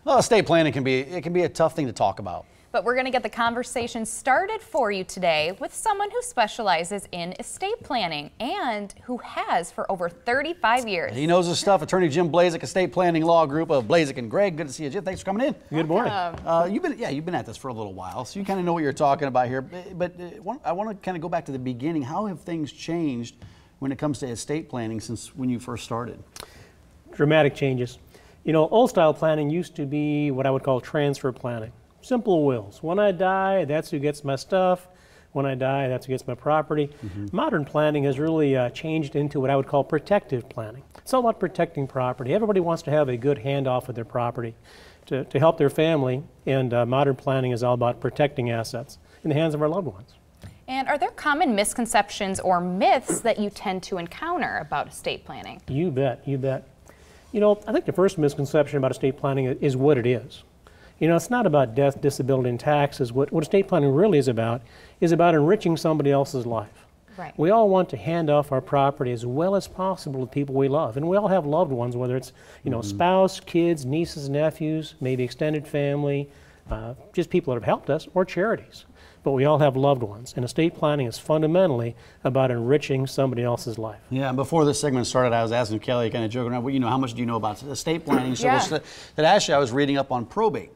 Well, estate planning can be a tough thing to talk about. But we're going to get the conversation started for you today with someone who specializes in estate planning and who has for over 35 years. He knows his stuff. Attorney Jim Blazek, Estate Planning Law Group of Blazek and Gregg. Good to see you, Jim. Thanks for coming in. Good morning. You've been at this for a little while, so you kind of know what you're talking about here. But I want to kind of go back to the beginning. How have things changed when it comes to estate planning since when you first started? Dramatic changes. You know, old style planning used to be what I would call transfer planning. Simple wills. When I die, that's who gets my stuff. When I die, that's who gets my property. Modern planning has really changed into what I would call protective planning. It's all about protecting property. Everybody wants to have a good handoff of their property to help their family, and modern planning is all about protecting assets in the hands of our loved ones. And are there common misconceptions or myths that you tend to encounter about estate planning? You bet, you bet. You know, I think the first misconception about estate planning is what it is. You know, it's not about death, disability, and taxes. What estate planning really is about enriching somebody else's life. Right. We all want to hand off our property as well as possible to people we love. And we all have loved ones, whether it's, you know, spouse, kids, nieces, nephews, maybe extended family, just people that have helped us, or charities. But we all have loved ones. And estate planning is fundamentally about enriching somebody else's life. Yeah, and before this segment started, I was asking Kelly, kind of joking around, well, you know, how much do you know about estate planning? So that actually I was reading up on probate.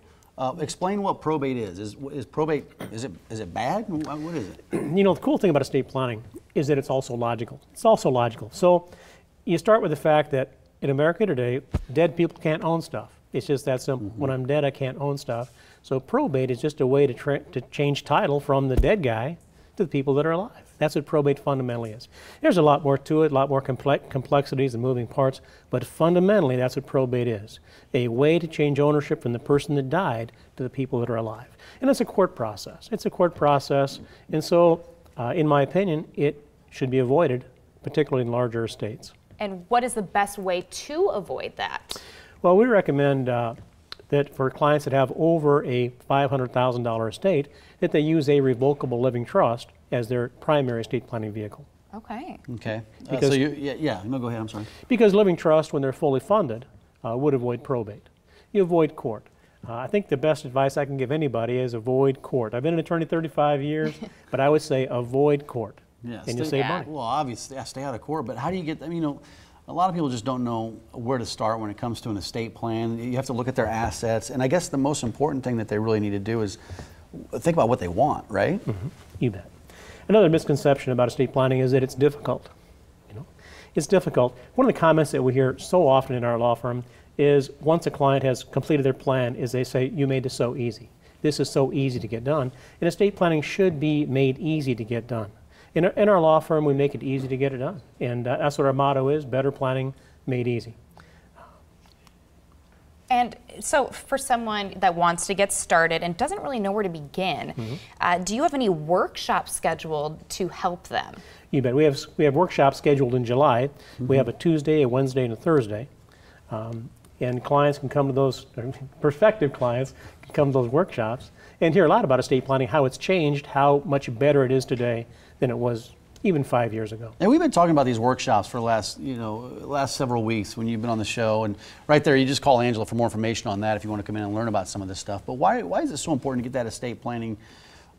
Explain what probate is. Is probate, is it bad? What is it? You know, the cool thing about estate planning is that it's also logical. It's also logical. So you start with the fact that in America today, dead people can't own stuff. It's just that simple. When I'm dead, I can't own stuff. So probate is just a way to change title from the dead guy to the people that are alive. That's what probate fundamentally is. There's a lot more to it, a lot more complexities and moving parts, but fundamentally that's what probate is. A way to change ownership from the person that died to the people that are alive. And it's a court process. It's a court process, and so in my opinion, it should be avoided, particularly in larger estates. And what is the best way to avoid that? Well, we recommend that for clients that have over a $500,000 estate, that they use a revocable living trust as their primary estate planning vehicle. Okay. Okay. Because, no, go ahead, I'm sorry. Because living trusts, when they're fully funded, would avoid probate. You avoid court. I think the best advice I can give anybody is avoid court. I've been an attorney 35 years, but I would say avoid court. Yeah, and you save money. Well, obviously, stay out of court, but how do you get, you know, a lot of people just don't know where to start when it comes to an estate plan. You have to look at their assets, and I guess the most important thing that they really need to do is think about what they want, right? You bet. Another misconception about estate planning is that it's difficult. You know, it's difficult. One of the comments that we hear so often in our law firm is once a client has completed their plan, is they say, "You made this so easy. This is so easy to get done." And estate planning should be made easy to get done. In our law firm, we make it easy to get it done. And that's what our motto is, better planning made easy. And so for someone that wants to get started and doesn't really know where to begin, do you have any workshops scheduled to help them? You bet. We have workshops scheduled in July. We have a Tuesday, a Wednesday, and a Thursday. And clients can come to those, prospective clients can come to those workshops and hear a lot about estate planning, how it's changed, how much better it is today than it was even 5 years ago. And we've been talking about these workshops for the last several weeks when you've been on the show, and right there you just call Angela for more information on that if you want to come in and learn about some of this stuff. But why is it so important to get that estate planning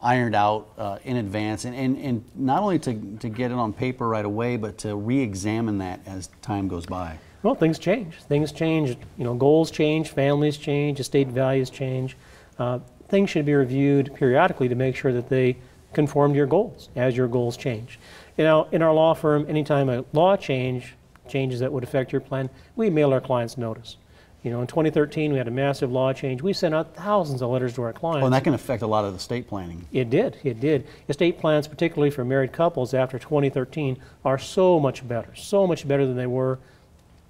ironed out in advance, and not only to get it on paper right away, but to re-examine that as time goes by? Well, things change. Things change. You know, goals change, families change, estate values change. Things should be reviewed periodically to make sure that they conform to your goals as your goals change. You know, in our law firm, anytime a law changes that would affect your plan, we mail our clients notice. You know, in 2013, we had a massive law change. We sent out thousands of letters to our clients. Well, and that can affect a lot of the estate planning. It did. It did. Estate plans, particularly for married couples after 2013, are so much better than they were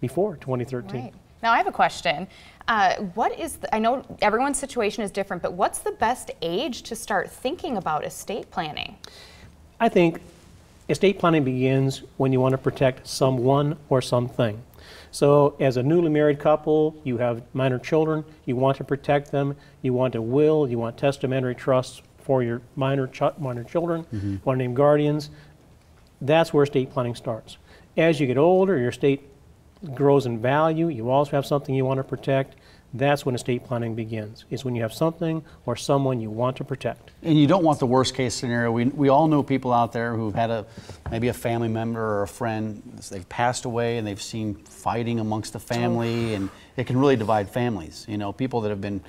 before 2013. Right. Now, I have a question. I know everyone's situation is different, but what's the best age to start thinking about estate planning? I think estate planning begins when you want to protect someone or something. So as a newly married couple, you have minor children, you want to protect them, you want a will, you want testamentary trusts for your minor children, you want to name guardians. That's where estate planning starts. As you get older, your estate grows in value. You also have something you want to protect. That's when estate planning begins, is when you have something or someone you want to protect. And you don't want the worst case scenario. We all know people out there who've had maybe a family member or a friend, they've passed away and they've seen fighting amongst the family, and it can really divide families. You know, people that have been,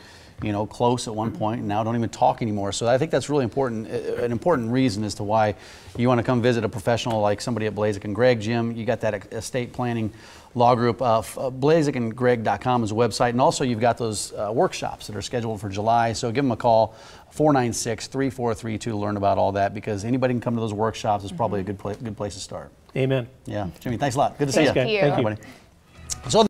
you know, close at one point and now don't even talk anymore. So I think that's really important, an important reason as to why you want to come visit a professional like somebody at Blazek and Gregg. Jim, you got that estate planning law group. BlazekandGregg.com is a website, and also you've got those workshops that are scheduled for July. So give them a call, 496-3432, to learn about all that, because anybody can come to those workshops. It's probably a good place to start. Amen. Yeah, Jimmy, thanks a lot. Good to see you. Thank you. Everybody. So